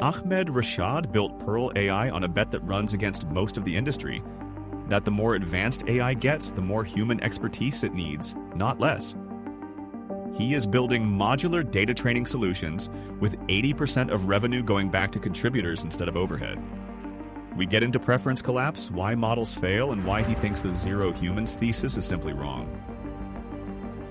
Ahmed Rashad built Perle AI on a bet that runs against most of the industry, that the more advanced AI gets, the more human expertise it needs, not less. He is building modular data training solutions with 80% of revenue going back to contributors instead of overhead. We get into preference collapse, why models fail, and why he thinks the zero humans thesis is simply wrong.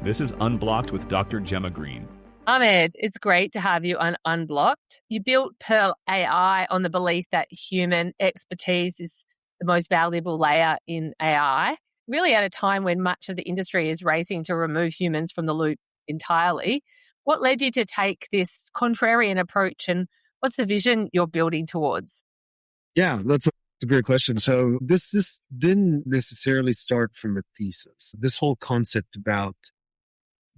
This is Unblocked with Dr. Jemma Green. Ahmed, it's great to have you on Unblocked. You built Perle AI on the belief that human expertise is the most valuable layer in AI, really at a time when much of the industry is racing to remove humans from the loop entirely. What led you to take this contrarian approach, and what's the vision you're building towards? Yeah, that's a great question. So this didn't necessarily start from a thesis. This whole concept about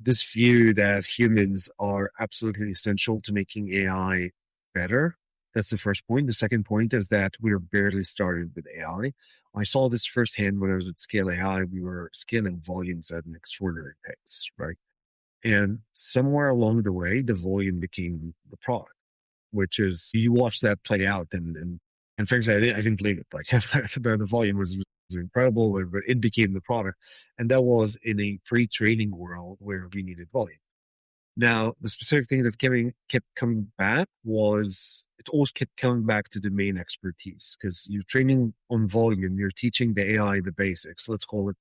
this view that humans are absolutely essential to making AI better. That's the first point. The second point is that we're barely started with AI. I saw this firsthand when I was at Scale AI. We were scaling volumes at an extraordinary pace, right? And somewhere along the way, the volume became the product, which is, you watch that play out. And frankly, I didn't believe it. Like the volume was incredible, but it became the product. And that was in a pre-training world where we needed volume. Now, the specific thing that kept coming back was, it always kept coming back to domain expertise, because you're training on volume, you're teaching the AI the basics. Let's call it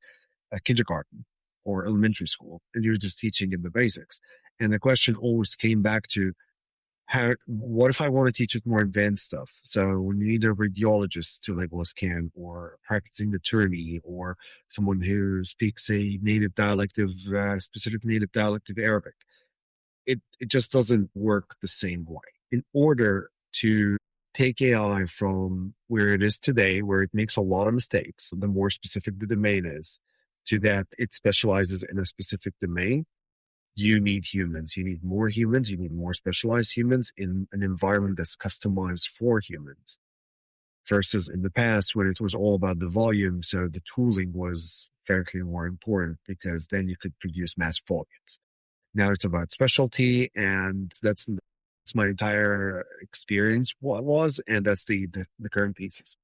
a kindergarten or elementary school, and you're just teaching in the basics. And the question always came back to, what if I want to teach it more advanced stuff? So when you need a radiologist to label a scan, or a practicing attorney, or someone who speaks a native dialect of specific native dialect of Arabic, it just doesn't work the same way. In order to take AI from where it is today, where it makes a lot of mistakes, the more specific the domain is, to that it specializes in a specific domain, you need humans. You need more humans. You need more specialized humans in an environment that's customized for humans. Versus in the past, when it was all about the volume, so the tooling was frankly more important, because then you could produce mass volumes. Now it's about specialty, and that's my entire experience was, and that's the current thesis.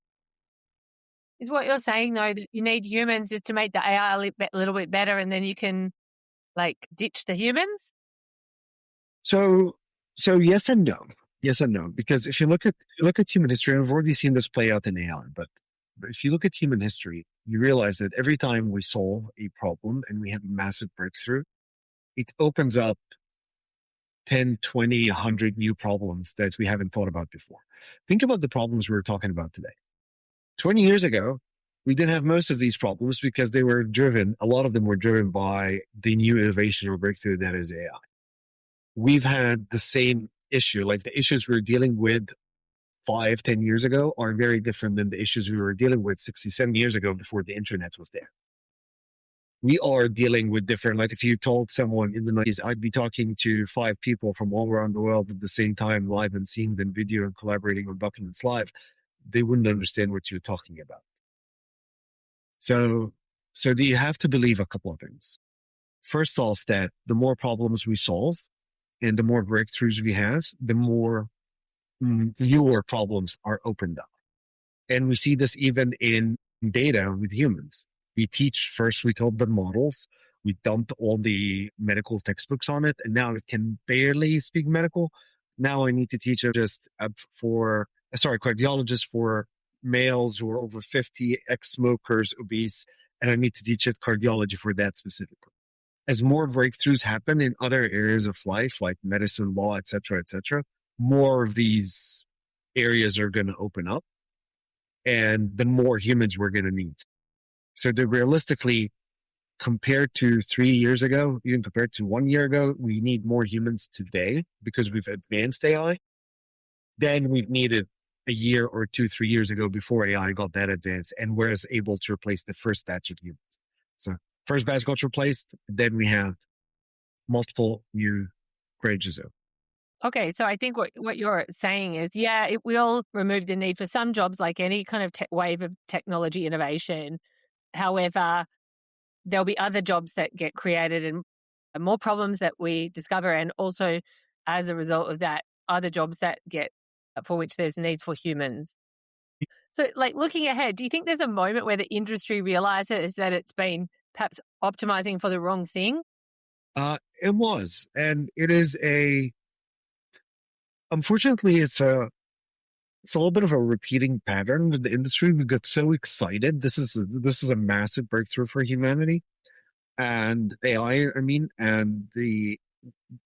Is what you're saying, though, that you need humans just to make the AI a little bit better, and then you can ditch the humans? So yes and no. Yes and no. Because if you look at human history, and I've already seen this play out in AI, but if you look at human history, you realize that every time we solve a problem and we have a massive breakthrough, it opens up 10, 20, 100 new problems that we haven't thought about before. Think about the problems we're talking about today. 20 years ago, we didn't have most of these problems because a lot of them were driven by the new innovation or breakthrough that is AI. We've had the same issue, like the issues we're dealing with 5, 10 years ago are very different than the issues we were dealing with 60, 70 years ago before the internet was there. We are dealing with different, like if you told someone in the 90s, I'd be talking to 5 people from all around the world at the same time live and seeing them video and collaborating on documents live, they wouldn't understand what you're talking about. So you have to believe a couple of things. First off, that the more problems we solve and the more breakthroughs we have, the more newer problems are opened up. And we see this even in data with humans. We taught the models, we dumped all the medical textbooks on it, and now it can barely speak medical. Now I need to teach it just cardiologists for males who are over 50, ex-smokers, obese, and I need to teach it cardiology for that specifically. As more breakthroughs happen in other areas of life, like medicine, law, et cetera, more of these areas are going to open up, and the more humans we're going to need. So realistically, compared to 3 years ago, even compared to 1 year ago, we need more humans today because we've advanced AI than we've needed a year or 2, 3 years ago before AI got that advanced and was able to replace the first batch of humans. So first batch got replaced, then we have multiple new graduates. Okay, so I think what you're saying is, yeah, it will remove the need for some jobs, like any kind of wave of technology innovation. However, there'll be other jobs that get created and more problems that we discover, and also as a result of that, other jobs that get for which there's needs for humans. So, like, looking ahead, do you think there's a moment where the industry realizes that it's been perhaps optimizing for the wrong thing? It was, and it is unfortunately, it's a little bit of a repeating pattern with the industry. We got so excited. This is a massive breakthrough for humanity and AI. I mean, and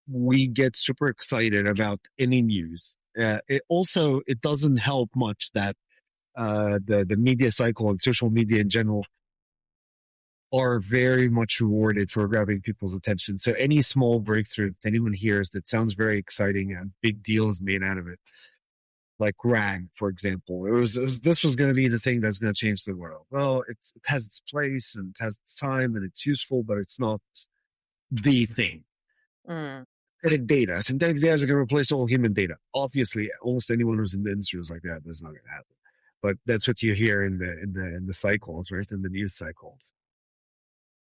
we get super excited about any news. It doesn't help much that the media cycle and social media in general are very much rewarded for grabbing people's attention. So any small breakthrough that anyone hears that sounds very exciting and big deal is made out of it. Like RAG, for example, this was going to be the thing that's going to change the world. Well, it has its place and it has its time and it's useful, but it's not the thing. Synthetic data. Synthetic data is going to replace all human data. Obviously, almost anyone who's in the industry was like, that. That's not going to happen. But that's what you hear in the cycles, right? In the news cycles.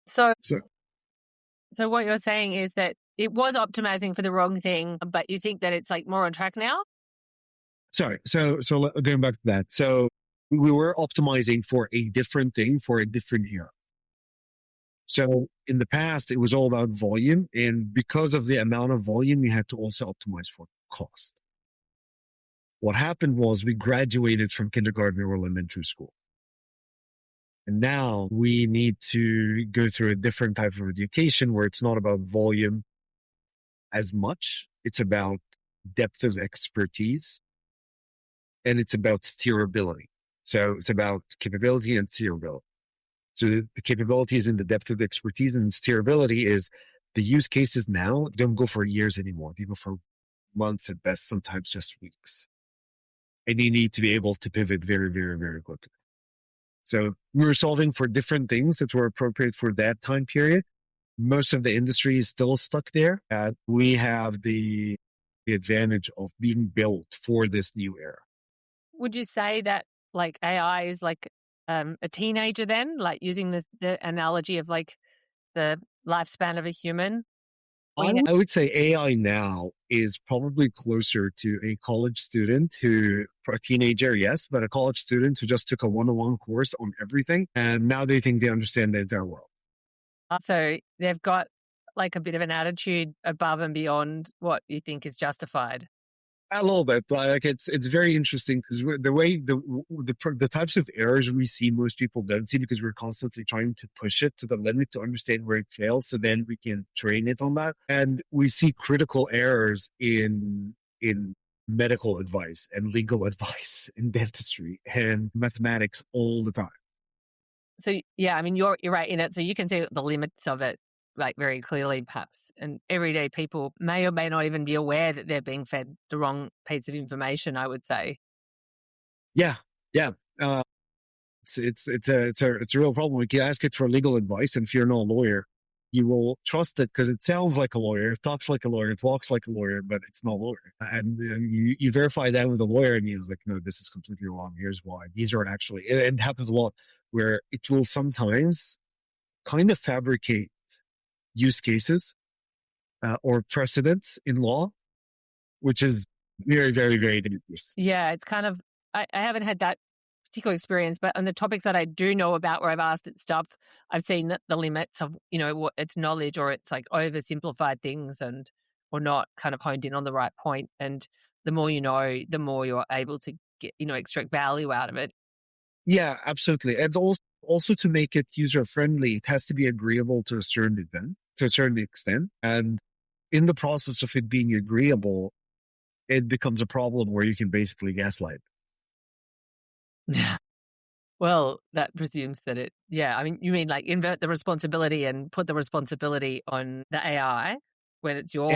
So what you're saying is that it was optimizing for the wrong thing, but you think that it's like more on track now? Sorry. So going back to that. So we were optimizing for a different thing for a different era. So in the past, it was all about volume. And because of the amount of volume, you had to also optimize for cost. What happened was we graduated from kindergarten or elementary school. And now we need to go through a different type of education where it's not about volume as much. It's about depth of expertise and it's about steerability. So it's about capability and steerability. So the capability is in the depth of the expertise and steerability is the use cases now don't go for years anymore. They go for months at best, sometimes just weeks. And you need to be able to pivot very, very, very quickly. So we were solving for different things that were appropriate for that time period. Most of the industry is still stuck there. We have the advantage of being built for this new era. Would you say that like AI is like a teenager then, like using the analogy of like the lifespan of a human? I would say AI now is probably closer to a college student for a teenager, yes, but a college student who just took a one-on-one course on everything. And now they think they understand the entire world. So they've got like a bit of an attitude above and beyond what you think is justified. A little bit. Like it's very interesting because the way the types of errors we see, most people don't see because we're constantly trying to push it to the limit to understand where it fails, so then we can train it on that. And we see critical errors in medical advice and legal advice in dentistry and mathematics all the time. So yeah, I mean you're right in it. So you can see the limits of it like very clearly perhaps, and everyday people may or may not even be aware that they're being fed the wrong piece of information, I would say. Yeah. It's a real problem. You can ask it for legal advice, and if you're not a lawyer, you will trust it because it sounds like a lawyer, it talks like a lawyer, it walks like a lawyer, but it's not a lawyer. And you verify that with a lawyer, and you're like, no, this is completely wrong. Here's why. These aren't actually. It happens a lot where it will sometimes kind of fabricate use cases or precedents in law, which is very, very, very dangerous. Yeah, it's kind of, I haven't had that particular experience, but on the topics that I do know about where I've asked it stuff, I've seen the limits of, what its knowledge, or it's like oversimplified things or not kind of honed in on the right point. And the more you know, the more you're able to get, extract value out of it. Yeah, absolutely. And also to make it user friendly, it has to be agreeable to a certain extent. And in the process of it being agreeable, it becomes a problem where you can basically gaslight. Yeah. Well, that presumes that you mean like invert the responsibility and put the responsibility on the AI when it's your...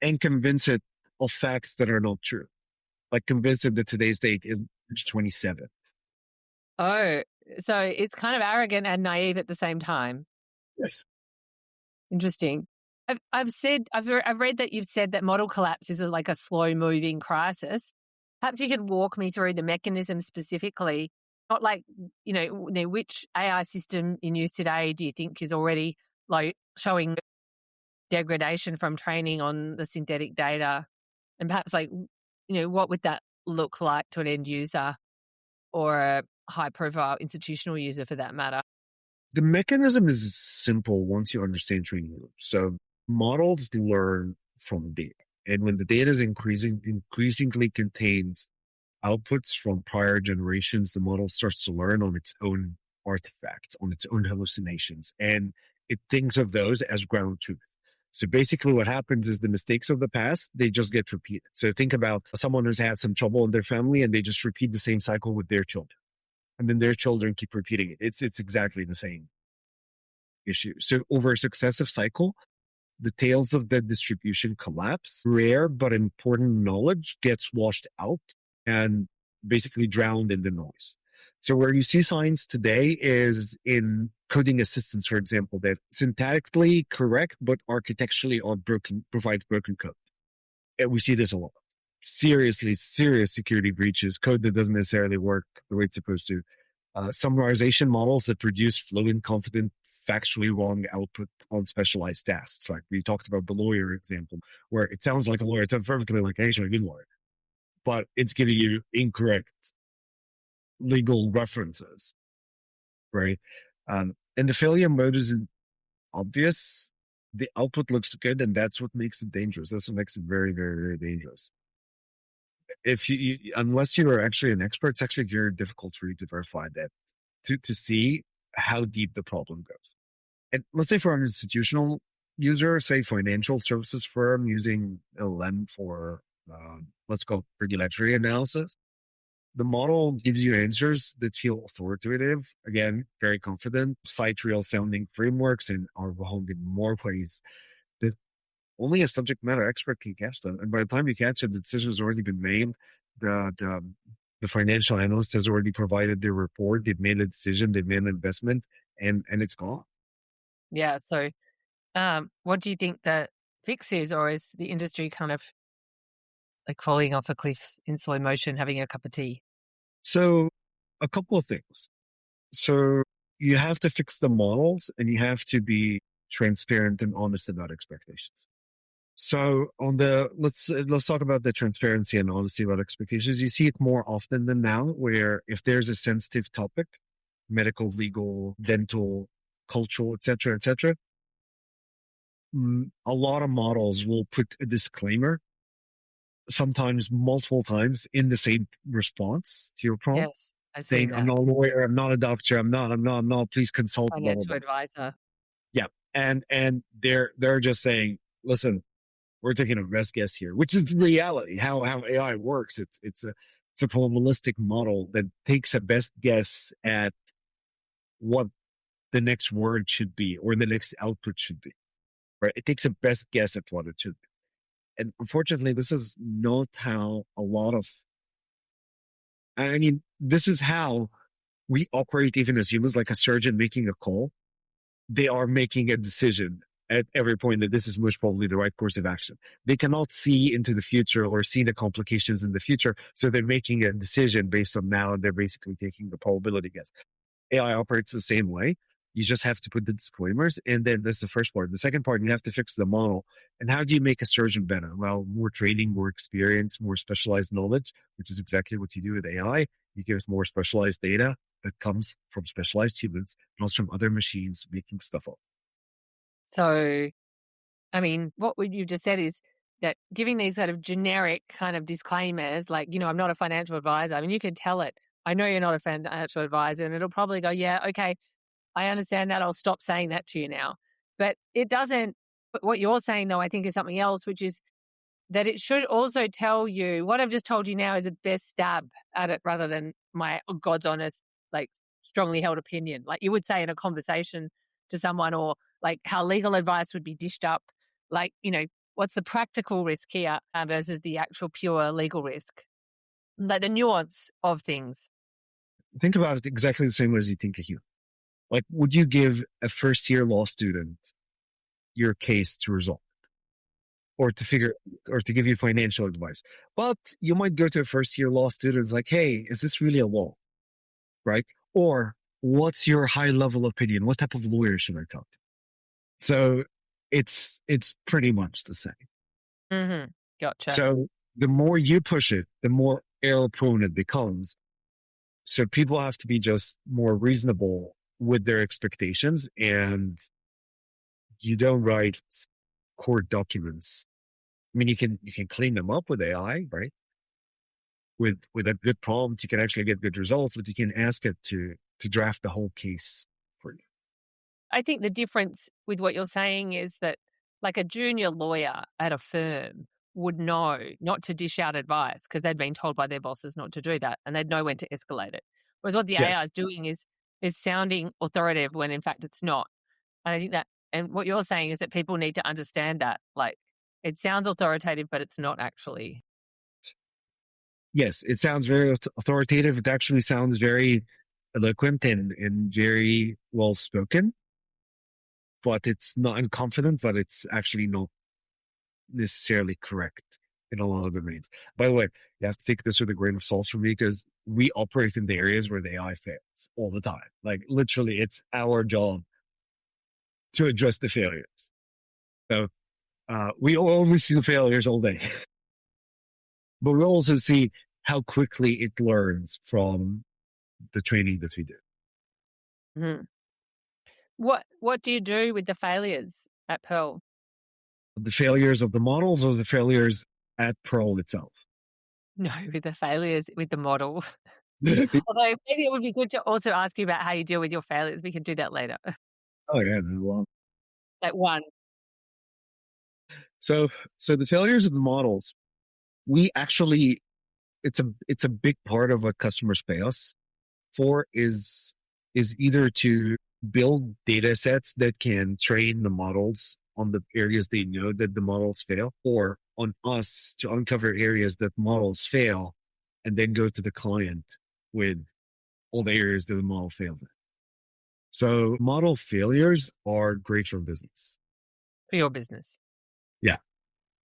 And convince it of facts that are not true. Like convince it that today's date is March 27th. Oh, so it's kind of arrogant and naive at the same time. Yes. Interesting. I've read that you've said that model collapse is like a slow moving crisis. Perhaps you could walk me through the mechanism specifically, not like, which AI system in use today do you think is already like showing degradation from training on the synthetic data? And perhaps like what would that look like to an end user or a high-profile institutional user for that matter? The mechanism is simple once you understand training rules. So models learn from data. And when the data is increasingly contains outputs from prior generations, the model starts to learn on its own artifacts, on its own hallucinations. And it thinks of those as ground truth. So basically what happens is the mistakes of the past, they just get repeated. So think about someone who's had some trouble in their family and they just repeat the same cycle with their children. And then their children keep repeating it. It's exactly the same issue. So over a successive cycle, the tails of the distribution collapse. Rare but important knowledge gets washed out and basically drowned in the noise. So where you see science today is in coding assistants, for example, that syntactically correct, but architecturally provide broken code. And we see this a lot. Serious security breaches, code that doesn't necessarily work the way it's supposed to. Summarization models that produce fluent, confident, factually wrong output on specialized tasks. Like we talked about the lawyer example, where it sounds like a lawyer. It sounds perfectly like actually a good lawyer, but it's giving you incorrect legal references, right? And the failure mode isn't obvious. The output looks good, and that's what makes it dangerous. That's what makes it very, very, very dangerous. If you unless you are actually an expert, it's actually very difficult for you to verify that, to see how deep the problem goes. And let's say for an institutional user, say financial services firm using LLM for, let's call it regulatory analysis, the model gives you answers that feel authoritative. Again, very confident, cite real sounding frameworks and are wrong in more ways that only a subject matter expert can catch them. And by the time you catch it, the decision has already been made. The financial analyst has already provided their report. They've made a decision. They've made an investment, and it's gone. Yeah. So, what do you think the fix is, or is the industry kind of like falling off a cliff in slow motion, having a cup of tea? So, a couple of things. So, you have to fix the models, and you have to be transparent and honest about expectations. So let's talk about the transparency and honesty about expectations. You see it more often than now, where if there's a sensitive topic, medical, legal, dental, cultural, etc., a lot of models will put a disclaimer, sometimes multiple times in the same response to your prompt. Yes, I've seen Saying, that. I'm not a lawyer, I'm not a doctor, I'm not, please consult. Financial advisor. Yeah. And they're just saying, listen, we're taking a best guess here, which is the reality, how AI works. It's a probabilistic model that takes a best guess at what the next word should be or the next output should be, right? It takes a best guess at what it should be. And unfortunately, this is not how this is how we operate even as humans, like a surgeon making a call. They are making a decision at every point that this is most probably the right course of action. They cannot see into the future or see the complications in the future. So they're making a decision based on now, and they're basically taking the probability guess. AI operates the same way. You just have to put the disclaimers. And then that's the first part. The second part, you have to fix the model. And how do you make a surgeon better? Well, more training, more experience, more specialized knowledge, which is exactly what you do with AI. You give more specialized data that comes from specialized humans, not from other machines making stuff up. So, I mean, what you just said is that giving these sort of generic kind of disclaimers, like, I'm not a financial advisor. I mean, you can tell it, I know you're not a financial advisor, and it'll probably go, yeah, okay, I understand that. I'll stop saying that to you now. But it doesn't, what you're saying though, I think is something else, which is that it should also tell you what I've just told you now is a best stab at it rather than my God's honest, like strongly held opinion. Like you would say in a conversation to someone, or like how legal advice would be dished up. Like, what's the practical risk here versus the actual pure legal risk? Like the nuance of things. Think about it exactly the same way as you think of you. Like, would you give a first-year law student your case to resolve it, or to give you financial advice? But you might go to a first-year law student and like, hey, is this really a law, right? Or what's your high-level opinion? What type of lawyer should I talk to? So it's pretty much the same. Mm-hmm. Gotcha. So the more you push it, the more error prone it becomes. So people have to be just more reasonable with their expectations, and you don't write court documents. I mean, you can clean them up with AI, right? With a good prompt, you can actually get good results, but you can ask it to draft the whole case for you. I think the difference with what you're saying is that like a junior lawyer at a firm would know not to dish out advice because they'd been told by their bosses not to do that, and they'd know when to escalate it. Whereas what the Yes. AI is doing is sounding authoritative when in fact it's not. And I think that, and what you're saying is that people need to understand that, like, it sounds authoritative, but it's not actually. Yes, it sounds very authoritative. It actually sounds very eloquent and very well spoken, but it's not, and confident, but it's actually not necessarily correct in a lot of domains. By the way, you have to take this with a grain of salt for me, because we operate in the areas where the AI fails all the time. Like literally, it's our job to address the failures. So we only see the failures all day, but we also see how quickly it learns from the training that we do. Mm-hmm. What do you do with the failures at Perle? The failures of the models or the failures at Perle itself? No, with the failures with the model. Although maybe it would be good to also ask you about how you deal with your failures. We can do that later. Oh yeah, well, Like one. so the failures of the models, we actually, it's a big part of what customers pay us for is either to build data sets that can train the models on the areas they know that the models fail, or on us to uncover areas that models fail and then go to the client with all the areas that the model failed in. So model failures are great for business. For your business. Yeah.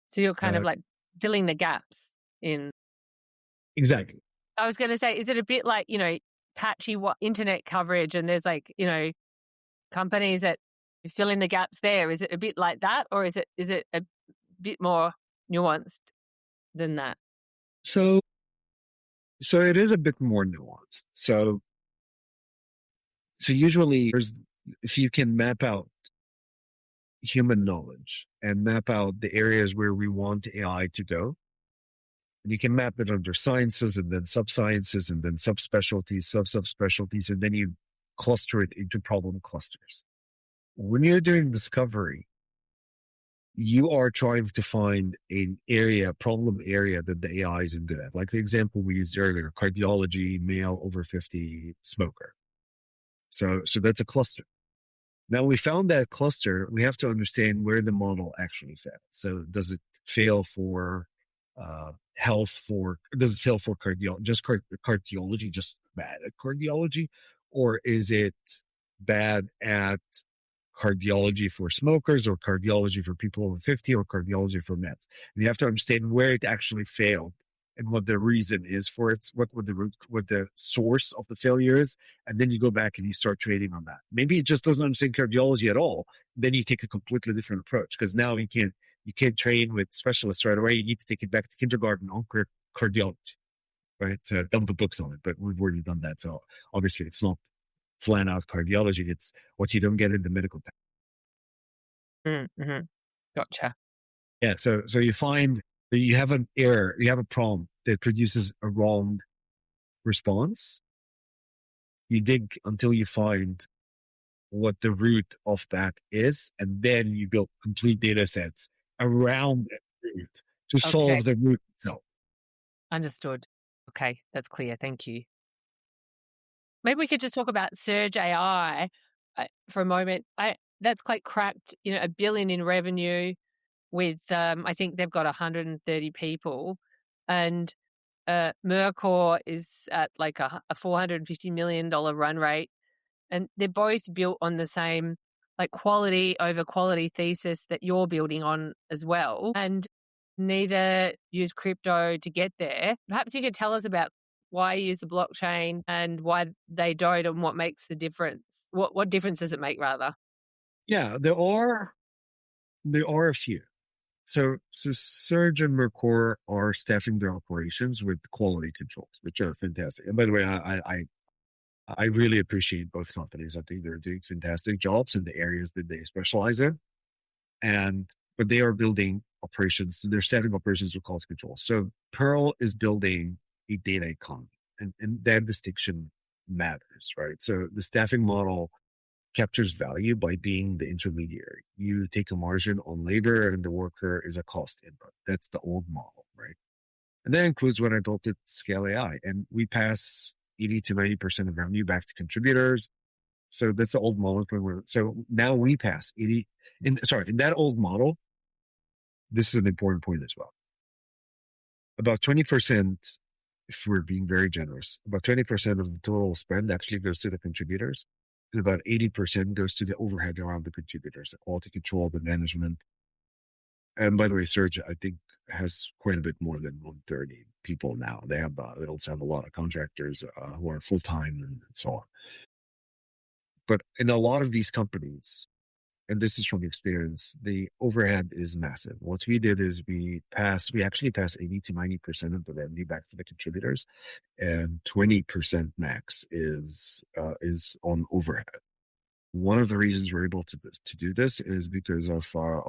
So you're kind of like filling the gaps in. Exactly. I was going to say, is it a bit like, patchy internet coverage, and there's like, companies that fill in the gaps there? Is it a bit like that, or is it a bit more nuanced than that? So it is a bit more nuanced. So usually if you can map out human knowledge and map out the areas where we want AI to go, and you can map it under sciences and then subsciences and then subspecialties, subspecialties, and then you cluster it into problem clusters. When you're doing discovery, you are trying to find an area, problem area that the AI isn't good at. Like the example we used earlier, cardiology, male over 50 smoker. So that's a cluster. Now we found that cluster, we have to understand where the model actually fails. So does it fail for health, does it fail for cardiology, just bad at cardiology? Or is it bad at cardiology for smokers, or cardiology for people over 50, or cardiology for meds? And you have to understand where it actually failed and what the reason is for it, what the source of the failure is. And then you go back and you start trading on that. Maybe it just doesn't understand cardiology at all. Then you take a completely different approach, because now you can't train with specialists right away. You need to take it back to kindergarten on cardiology, right? So dump the books on it, but we've already done that. So obviously it's not flat out cardiology. It's what you don't get in the medical tech. Mm-hmm. Gotcha. Yeah. So you find that you have an error, you have a prompt that produces a wrong response. You dig until you find what the root of that is, and then you build complete data sets around that root to solve the root itself. Understood. Okay, that's clear. Thank you. Maybe we could just talk about Surge AI for a moment. That's quite cracked, $1 billion in revenue with, I think they've got 130 people, and Mercor is at like a $450 million run rate, and they're both built on the same like quality over quality thesis that you're building on as well, and neither use crypto to get there. Perhaps you could tell us about why you use the blockchain and why they don't, and what makes the difference. What difference does it make, rather? Yeah, there are a few. So Surge and Mercor are staffing their operations with quality controls, which are fantastic. And by the way, I really appreciate both companies. I think they're doing fantastic jobs in the areas that they specialize in. But they are building operations, they're staffing operations with quality control. So Pearl is building a data economy, and that distinction matters, right? So the staffing model captures value by being the intermediary. You take a margin on labor and the worker is a cost input. That's the old model, right? And that includes when I built it, Scale AI, and we pass 80 to 90% of revenue back to contributors. So that's the old model. So now we pass 80 in that old model. This is an important point as well. About 20%, if we're being very generous, about 20% of the total spend actually goes to the contributors. And about 80% goes to the overhead around the contributors, the quality control, the management. And by the way, Surge, I think, has quite a bit more than 130 people now. They also have a lot of contractors who are full-time and so on. But in a lot of these companies, and this is from experience, the overhead is massive. What we did is we actually pass 80 to 90% of the revenue back to the contributors, and 20% max is on overhead. One of the reasons we're able to do this is because of our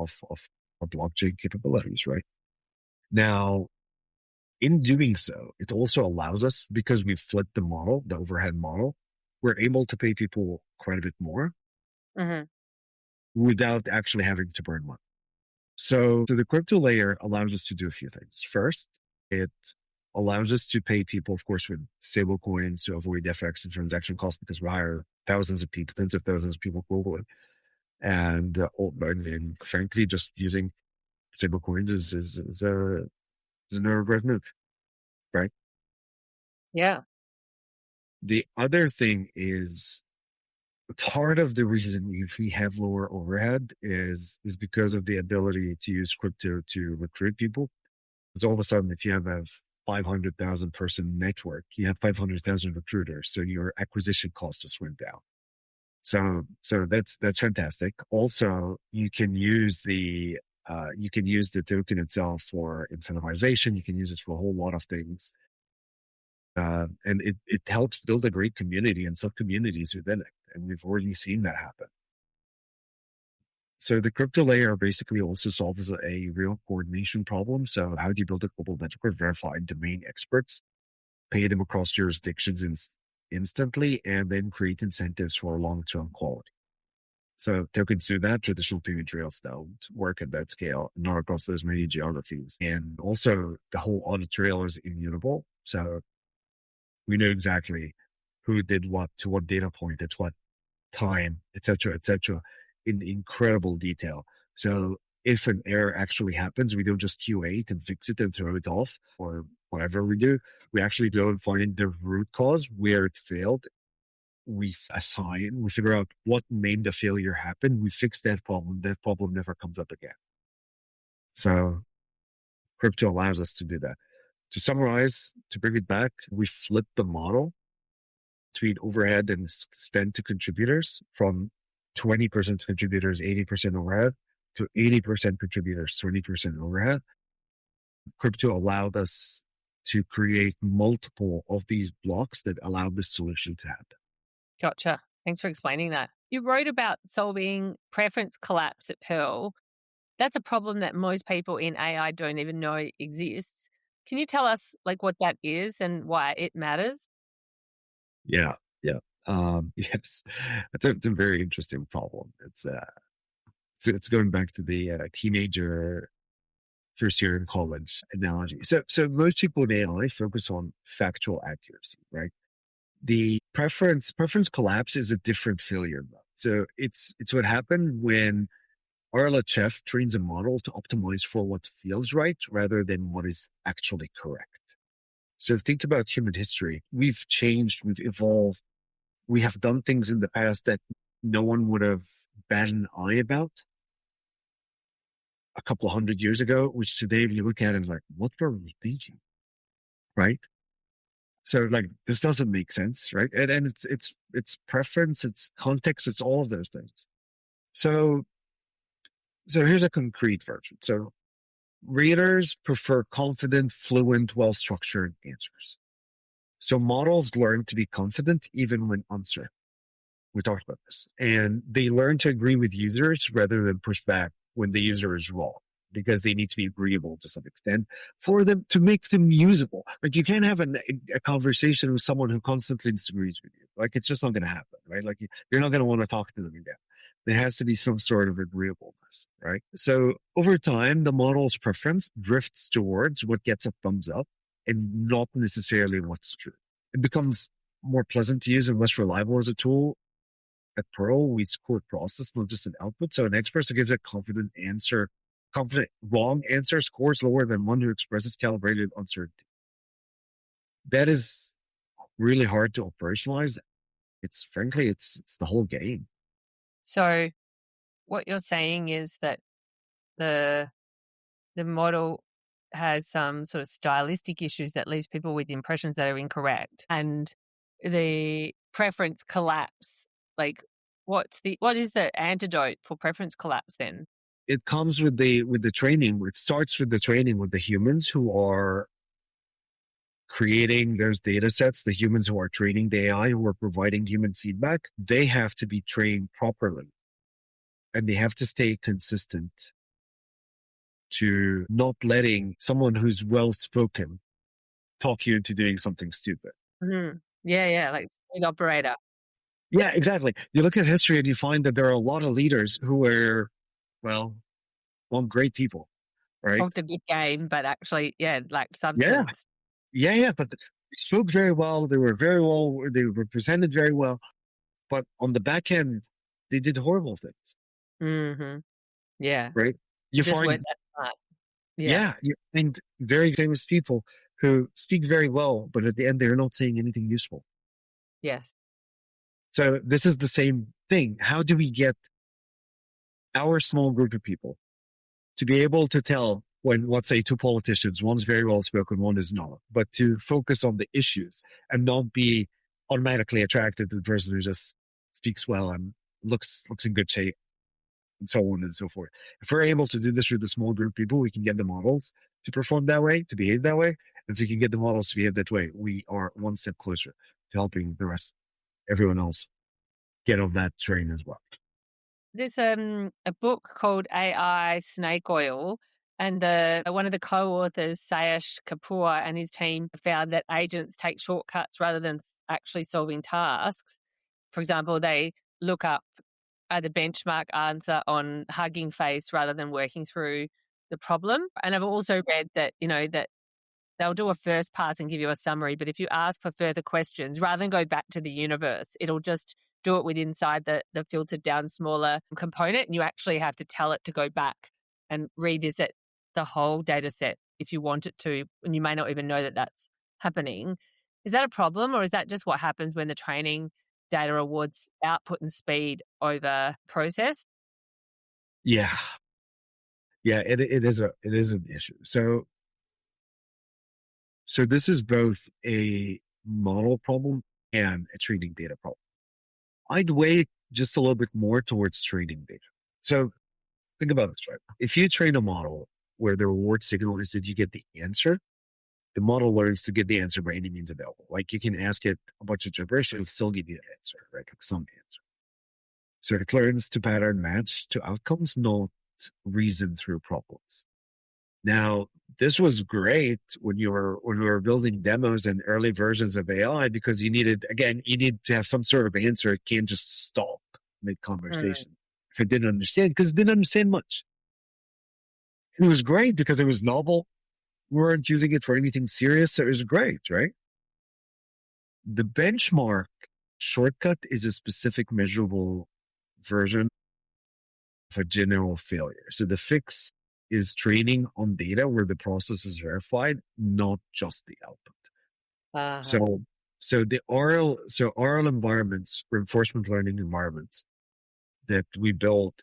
blockchain capabilities, right? Now, in doing so, it also allows us, because we've flipped the model, the overhead model, we're able to pay people quite a bit more without actually having to burn money. So the crypto layer allows us to do a few things. First, it allows us to pay people, of course, with stablecoins to avoid FX and transaction costs, because we hire thousands of people, tens of thousands of people globally. And frankly, just using stablecoins is a no-regret move, right? Yeah. The other thing is, part of the reason we have lower overhead is because of the ability to use crypto to recruit people. Because all of a sudden, if you have a 500,000 person network, you have 500,000 recruiters. So your acquisition cost just went down. So that's fantastic. Also, you can use the token itself for incentivization. You can use it for a whole lot of things. And it helps build a great community and sub-communities within it. And we've already seen that happen. So the crypto layer basically also solves a real coordination problem. So how do you build a global network, verify domain experts, pay them across jurisdictions instantly, and then create incentives for long-term quality? So tokens do that. Traditional payment trails don't work at that scale, not across those many geographies. And also the whole audit trail is immutable. So we know exactly who did what to what data point at what time, et cetera, in incredible detail. So if an error actually happens, we don't just QA it and fix it and throw it off or whatever we do. We actually go and find the root cause where it failed. We figure out what made the failure happen. We fix that problem. That problem never comes up again. So crypto allows us to do that. To summarize, to bring it back, we flipped the model between overhead and spend to contributors from 20% contributors, 80% overhead, to 80% contributors, 20% overhead. Crypto allowed us to create multiple of these blocks that allowed this solution to happen. Gotcha. Thanks for explaining that. You wrote about solving preference collapse at Pearl. That's a problem that most people in AI don't even know exists. Can you tell us what that is and why it matters? Yeah. Yes, it's a very interesting problem. It's going back to the teenager first year in college analogy. So most people in AI focus on factual accuracy, right? The preference collapse is a different failure mode. So it's what happened when RLHF trains a model to optimize for what feels right rather than what is actually correct. So think about human history. We've changed, we've evolved. We have done things in the past that no one would have batted an eye about a couple of 100 years ago, which today, if you look at it, it's like, what were we thinking? Right? So this doesn't make sense, right? And it's preference, it's context, it's all of those things. So here's a concrete version. So Readers prefer confident, fluent, well-structured answers. So models learn to be confident even when uncertain. We talked about this. And they learn to agree with users rather than push back when the user is wrong, because they need to be agreeable to some extent for them to make them usable. Like you can't have a conversation with someone who constantly disagrees with you. Like it's just not going to happen, right? Like you're not going to want to talk to them again. There has to be some sort of agreeableness, right? So over time, the model's preference drifts towards what gets a thumbs up and not necessarily what's true. It becomes more pleasant to use and less reliable as a tool. At Perl, we score process, not just an output. So an expert who gives a confident wrong answer scores lower than one who expresses calibrated uncertainty. That is really hard to operationalize. It's the whole game. So what you're saying is that the model has some sort of stylistic issues that leaves people with impressions that are incorrect, and the preference collapse. Like, what is the antidote for preference collapse then? It comes with the training. It starts with the training with the humans who are creating those data sets, the humans who are training the AI, who are providing human feedback. They have to be trained properly, and they have to stay consistent to not letting someone who's well-spoken talk you into doing something stupid. Mm-hmm. Yeah, like smooth operator. Yeah, exactly. You look at history and you find that there are a lot of leaders who were, well, great people, right? Talked a good game, but actually, lacked substance. Yeah. But they spoke very well. They were presented very well. But on the back end, they did horrible things. Mm-hmm. Yeah. Right? You just weren't that smart. Yeah. You find very famous people who speak very well, but at the end, they're not saying anything useful. Yes. So this is the same thing. How do we get our small group of people to be able to tell when, let's say, two politicians, one's very well spoken, one is not, but to focus on the issues and not be automatically attracted to the person who just speaks well and looks in good shape and so on and so forth. If we're able to do this with a small group of people, we can get the models to perform that way, to behave that way. If we can get the models to behave that way, we are one step closer to helping everyone else get off that train as well. There's a book called AI Snake Oil, and one of the co-authors, Sayesh Kapoor, and his team found that agents take shortcuts rather than actually solving tasks. For example, they look up the benchmark answer on Hugging Face rather than working through the problem. And I've also read that, that they'll do a first pass and give you a summary, but if you ask for further questions, rather than go back to the universe, it'll just do it with inside the filtered down smaller component, and you actually have to tell it to go back and revisit the whole data set if you want it to, and you may not even know that that's happening. Is that a problem, or is that just what happens when the training data awards output and speed over process? Yeah, it is an issue. So this is both a model problem and a training data problem. I'd weigh just a little bit more towards training data. So think about this, right? If you train a model where the reward signal is that you get the answer, the model learns to get the answer by any means available. Like you can ask it a bunch of gibberish, it'll still give you the answer, right? Like some answer. So it learns to pattern match to outcomes, not reason through problems. Now, this was great when we were building demos and early versions of AI, because you need to have some sort of answer. It can't just stop mid-conversation. If it didn't understand, because it didn't understand much. And it was great because it was novel. We weren't using it for anything serious, so it was great, right? The benchmark shortcut is a specific measurable version of a general failure. So the fix is training on data where the process is verified, not just the output. Uh-huh. So the RL environments, reinforcement learning environments that we built,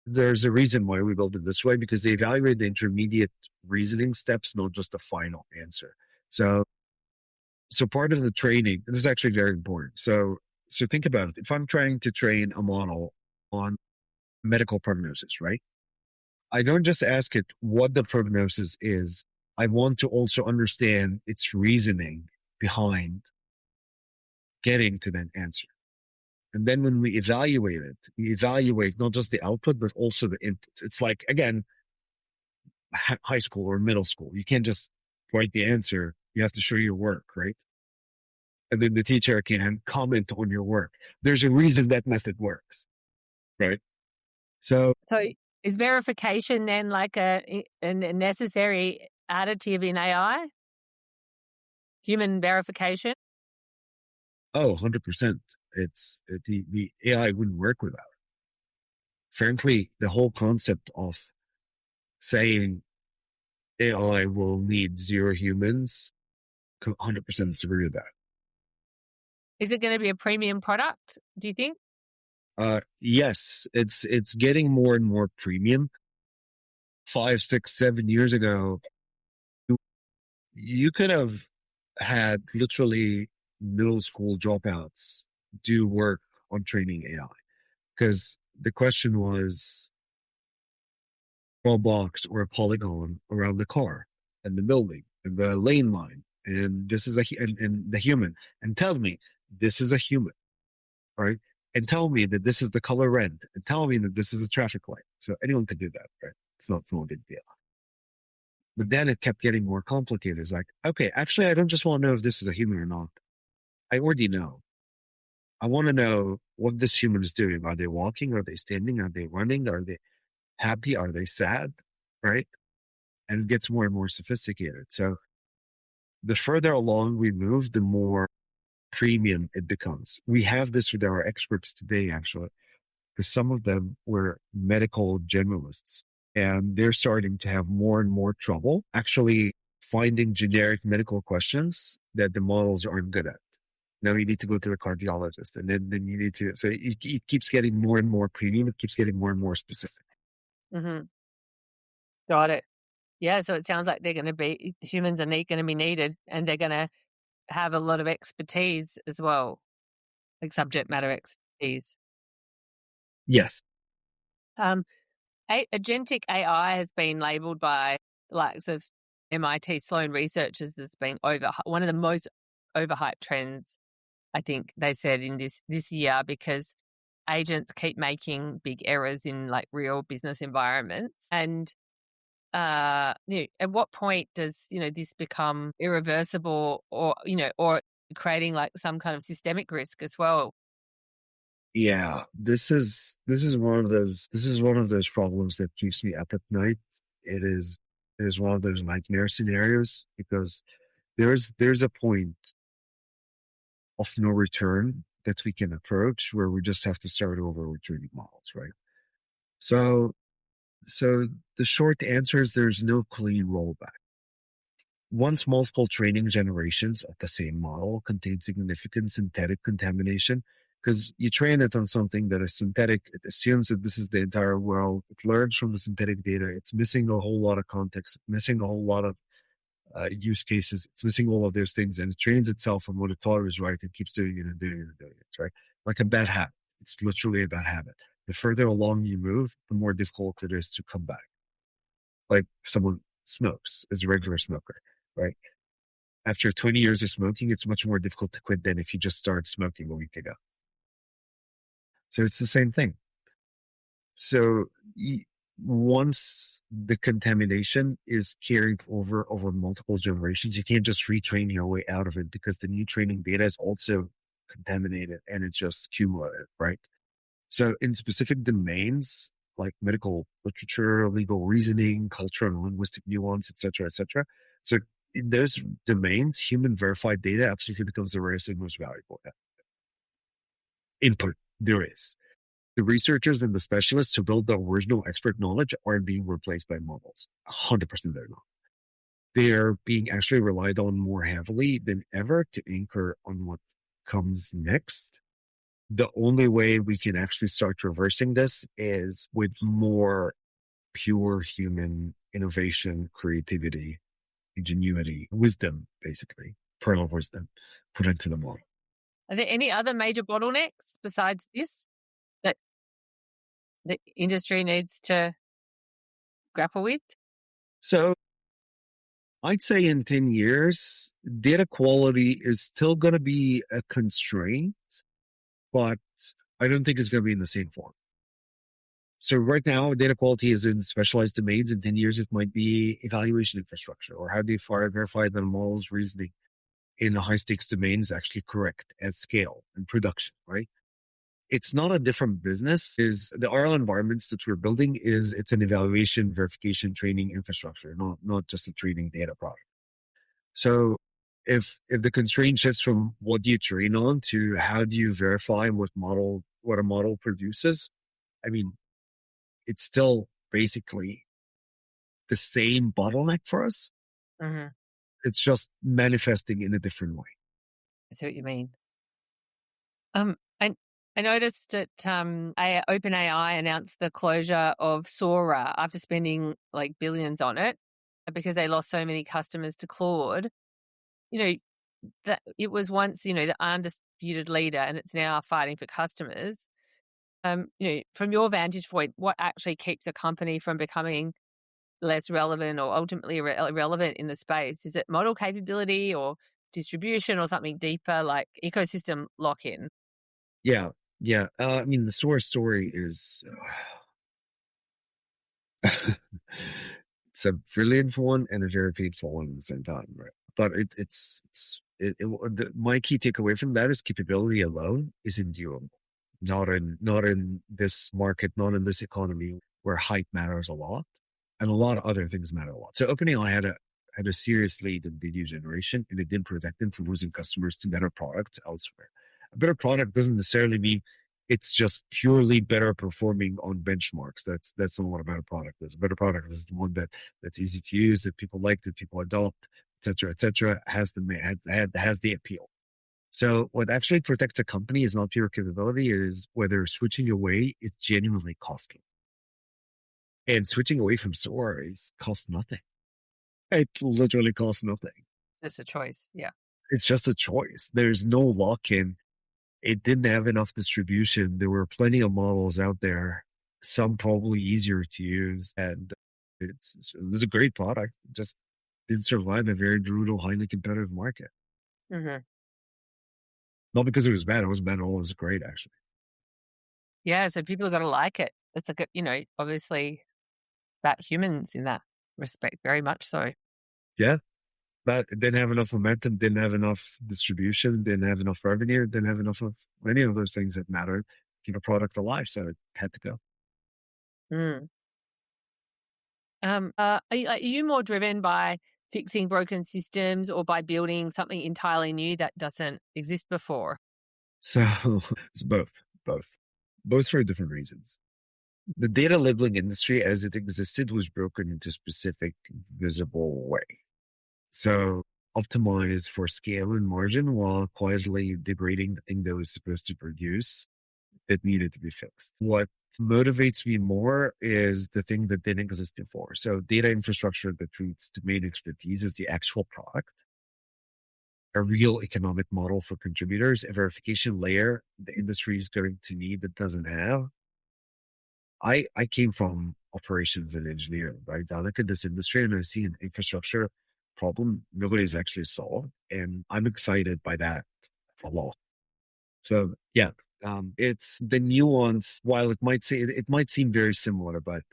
there's a reason why we built it this way, because they evaluate the intermediate reasoning steps, not just the final answer. So part of the training, this is actually very important. So think about it. If I'm trying to train a model on medical prognosis, right? I don't just ask it what the prognosis is. I want to also understand its reasoning behind getting to that answer. And then when we evaluate it, we evaluate not just the output, but also the inputs. It's like, again, high school or middle school. You can't just write the answer. You have to show your work, right? And then the teacher can comment on your work. There's a reason that method works, right? So is verification then like a necessary additive in AI? Human verification? Oh, 100%. The AI wouldn't work without it. Frankly, the whole concept of saying AI will need zero humans, 100% disagree with that. Is it going to be a premium product, do you think? Yes, it's getting more and more premium. 5, 6, 7 years ago, you could have had literally middle school dropouts do work on training AI, because the question was a box or a polygon around the car and the building and the lane line, and this is and the human, and tell me this is a human, right? And tell me that this is the color red, and tell me that this is a traffic light. So anyone could do that, right? It's not a big deal. But then it kept getting more complicated. It's like, okay, actually, I don't just want to know if this is a human or not. I already know. I want to know what this human is doing. Are they walking? Are they standing? Are they running? Are they happy? Are they sad? Right? And it gets more and more sophisticated. So the further along we move, the more premium it becomes. We have this with our experts today, actually, because some of them were medical generalists, and they're starting to have more and more trouble actually finding generic medical questions that the models aren't good at. Now you need to go to the cardiologist, and then you need to, so it keeps getting more and more premium. It keeps getting more and more specific. Mm-hmm. Got it. Yeah, so it sounds like humans are going to be needed, and they're going to have a lot of expertise as well, like subject matter expertise. Yes. Agentic AI has been labeled by the likes of MIT Sloan researchers as being one of the most overhyped trends, I think they said, in this year, because agents keep making big errors in like real business environments. And at what point does this become irreversible, or creating like some kind of systemic risk as well? Yeah, this is one of those problems that keeps me up at night. It is one of those nightmare scenarios, because there's a point of no return that we can approach where we just have to start over with training models, right? So the short answer is there's no clean rollback. Once multiple training generations of the same model contain significant synthetic contamination, because you train it on something that is synthetic, it assumes that this is the entire world. It learns from the synthetic data. It's missing a whole lot of context, missing a whole lot of use cases. It's missing all of those things, and it trains itself on what it thought was right and keeps doing it and doing it and doing it, right? Like a bad habit. It's literally a bad habit. The further along you move, the more difficult it is to come back. Like someone smokes, is a regular smoker, right? After 20 years of smoking, it's much more difficult to quit than if you just started smoking a week ago. So it's the same thing. So once the contamination is carried over multiple generations, you can't just retrain your way out of it, because the new training data is also contaminated and it's just cumulative, right? So in specific domains like medical literature, legal reasoning, cultural and linguistic nuance, etc., etc. So in those domains, human verified data absolutely becomes the rarest and most valuable input there is. The researchers and the specialists who build the original expert knowledge aren't being replaced by models. 100% they're not. They're being actually relied on more heavily than ever to anchor on what comes next. The only way we can actually start reversing this is with more pure human innovation, creativity, ingenuity, wisdom, basically, pearl of wisdom put into the model. Are there any other major bottlenecks besides this that the industry needs to grapple with? So I'd say in 10 years, data quality is still going to be a constraint, but I don't think it's going to be in the same form. So right now, data quality is in specialized domains. In 10 years, it might be evaluation infrastructure, or how do you verify that a model's reasoning in a high stakes domain is actually correct at scale and production, right? It's not a different business. Is the RL environments that we're building it's an evaluation, verification, training infrastructure, not just a training data product. So if the constraint shifts from what do you train on to how do you verify what a model produces, I mean, it's still basically the same bottleneck for us. Mm-hmm. It's just manifesting in a different way. I see what you mean. I noticed that OpenAI announced the closure of Sora after spending like billions on it because they lost so many customers to Claude. You know, that it was once, the undisputed leader, and it's now fighting for customers. From your vantage point, what actually keeps a company from becoming less relevant or ultimately irrelevant in the space? Is it model capability or distribution or something deeper like ecosystem lock-in? Yeah. I mean, the Sora story is it's a brilliant one and a very painful one at the same time, right? But my key takeaway from that is capability alone isn't durable. Not in this market, not in this economy where hype matters a lot, and a lot of other things matter a lot. So OpenAI had a serious lead in video generation, and it didn't protect them from losing customers to better products elsewhere. A better product doesn't necessarily mean it's just purely better performing on benchmarks. That's not what a better product is. A better product is the one that's easy to use, that people like, that people adopt, et cetera, has the appeal. So what actually protects a company is not pure capability, it is whether switching away is genuinely costly. And switching away from Sora costs nothing. It literally costs nothing. It's a choice. Yeah. It's just a choice. There's no lock-in. It didn't have enough distribution. There were plenty of models out there, some probably easier to use. And it was a great product. It just didn't survive a very brutal, highly competitive market. Mm-hmm. Not because it was bad. It wasn't bad at all. It was great, actually. Yeah. So people have got to like it. It's like, obviously about humans in that respect, very much so. Yeah. But it didn't have enough momentum, didn't have enough distribution, didn't have enough revenue, didn't have enough of any of those things that mattered to keep a product alive. So it had to go. Mm. Are you more driven by fixing broken systems or by building something entirely new that doesn't exist before? So it's both for different reasons. The data labeling industry as it existed was broken into specific, visible way. So optimize for scale and margin while quietly degrading the thing that was supposed to produce that needed to be fixed. What motivates me more is the thing that didn't exist before. So data infrastructure that treats domain expertise as the actual product, a real economic model for contributors, a verification layer the industry is going to need that doesn't have. I came from operations and engineering, right? I look at this industry and I see an infrastructure problem nobody's actually solved. And I'm excited by that a lot. So yeah, it's the nuance. While it might seem very similar, but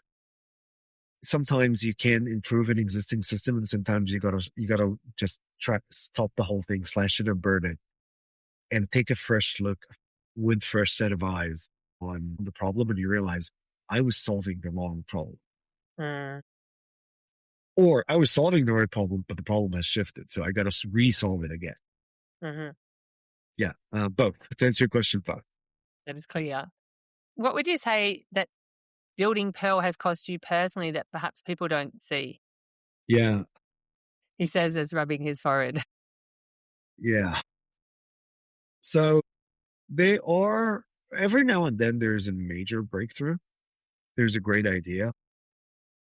sometimes you can improve an existing system, and sometimes you gotta just try to stop the whole thing, slash it or burn it, and take a fresh look with fresh set of eyes on the problem, and you realize I was solving the wrong problem. Mm. Or I was solving the right problem, but the problem has shifted. So I got to resolve it again. Mm-hmm. Yeah, both. To answer your question, both. That is clear. What would you say that building Perle has cost you personally that perhaps people don't see? Yeah. He says as rubbing his forehead. Yeah. So they are, every now and then there's a major breakthrough. There's a great idea.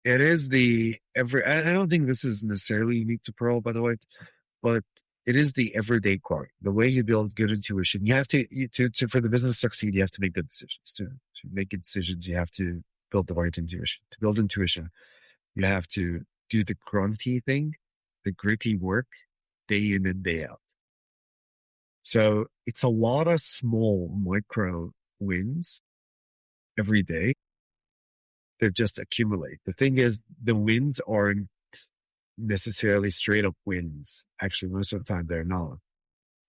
It is I don't think this is necessarily unique to Perle, by the way, but it is the everyday query. The way you build good intuition, you have to for the business to succeed, you have to make good decisions. To make good decisions, you have to build the right intuition. To build intuition, You have to do the grunty thing, the gritty work, day in and day out. So it's a lot of small micro wins every day that just accumulate. The thing is, the wins aren't necessarily straight up wins. Actually, most of the time they're not.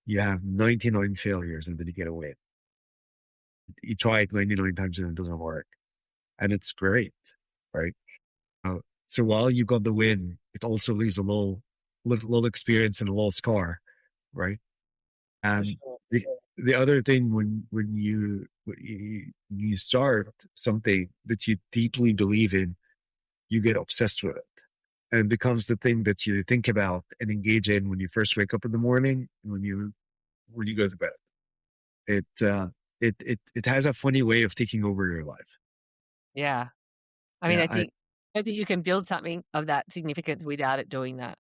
You have 99 failures and then you get a win. You try it 99 times and it doesn't work. And it's great, right? So while you got the win, it also leaves a little experience and a little scar, right? And the other thing when you start something that you deeply believe in, you get obsessed with it. And it becomes the thing that you think about and engage in when you first wake up in the morning and when you go to bed. It has a funny way of taking over your life. Yeah. I mean, I think you can build something of that significance without it doing that.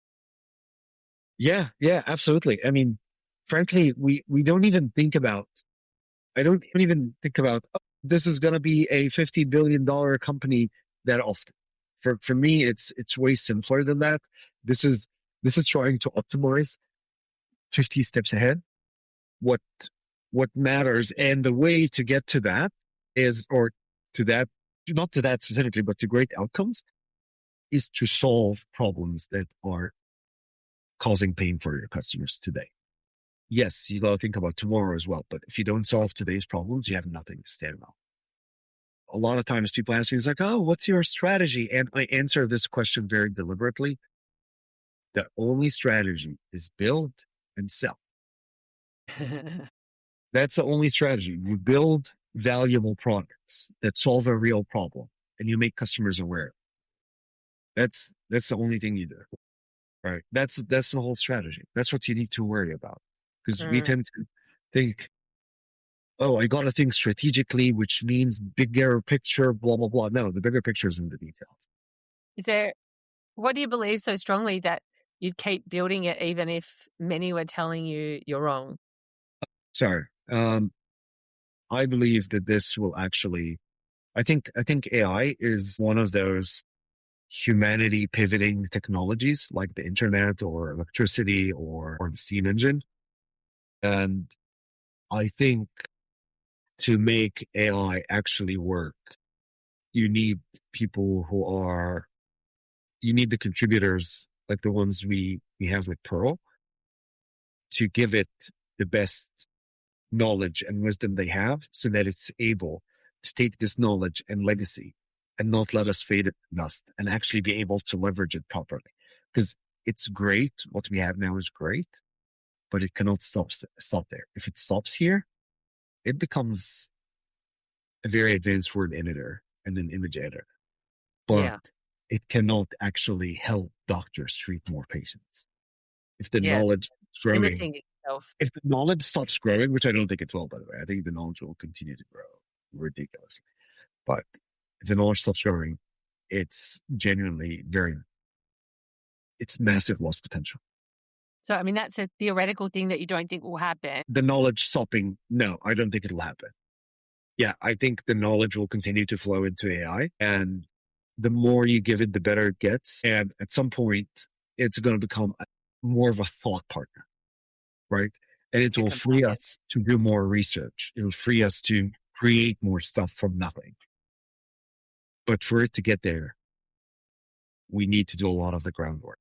Yeah, absolutely. I mean, frankly, we don't even think about, I don't even think about, this is going to be a $50 billion company that often. For me, it's way simpler than that. This is trying to optimize 50 steps ahead. What matters, and the way to get to that is, or to that, not to that specifically, but to great outcomes, is to solve problems that are causing pain for your customers today. Yes, you got to think about tomorrow as well. But if you don't solve today's problems, you have nothing to stand on. A lot of times people ask me, it's like, oh, what's your strategy? And I answer this question very deliberately. The only strategy is build and sell. That's the only strategy. You build valuable products that solve a real problem and you make customers aware. That's the only thing you do. Right. That's the whole strategy. That's what you need to worry about. Because we tend to think, oh, I got to think strategically, which means bigger picture, blah, blah, blah. No, the bigger picture is in the details. What do you believe so strongly that you'd keep building it even if many were telling you you're wrong? Sorry. I believe that this will actually, I think AI is one of those humanity pivoting technologies like the internet or electricity or the steam engine. And I think to make AI actually work, you need people you need the contributors like the ones we have with Perle to give it the best knowledge and wisdom they have so that it's able to take this knowledge and legacy and not let us fade it to dust and actually be able to leverage it properly. Because it's great. What we have now is great, but it cannot stop there. If it stops here, it becomes a very advanced word editor and an image editor. But it cannot actually help doctors treat more patients. If the knowledge is growing, if the knowledge stops growing, which I don't think it will, by the way, I think the knowledge will continue to grow ridiculously. But if the knowledge stops growing, it's genuinely it's massive lost potential. So, I mean, that's a theoretical thing that you don't think will happen. The knowledge stopping, no, I don't think it'll happen. Yeah, I think the knowledge will continue to flow into AI, and the more you give it, the better it gets. And at some point, it's going to become more of a thought partner, right? And it will free us to do more research. It'll free us to create more stuff from nothing. But for it to get there, we need to do a lot of the groundwork.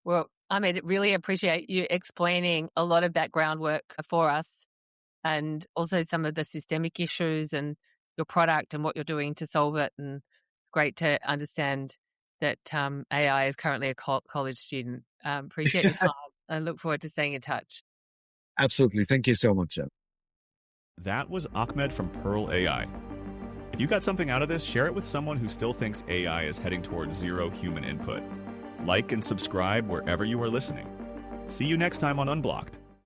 Well, I mean, really appreciate you explaining a lot of that groundwork for us, and also some of the systemic issues and your product and what you're doing to solve it. And great to understand that AI is currently a college student. Appreciate your time. I look forward to staying in touch. Absolutely. Thank you so much, Jemma. That was Ahmed from Perle AI. If you got something out of this, share it with someone who still thinks AI is heading towards zero human input. Like and subscribe wherever you are listening. See you next time on Unblocked.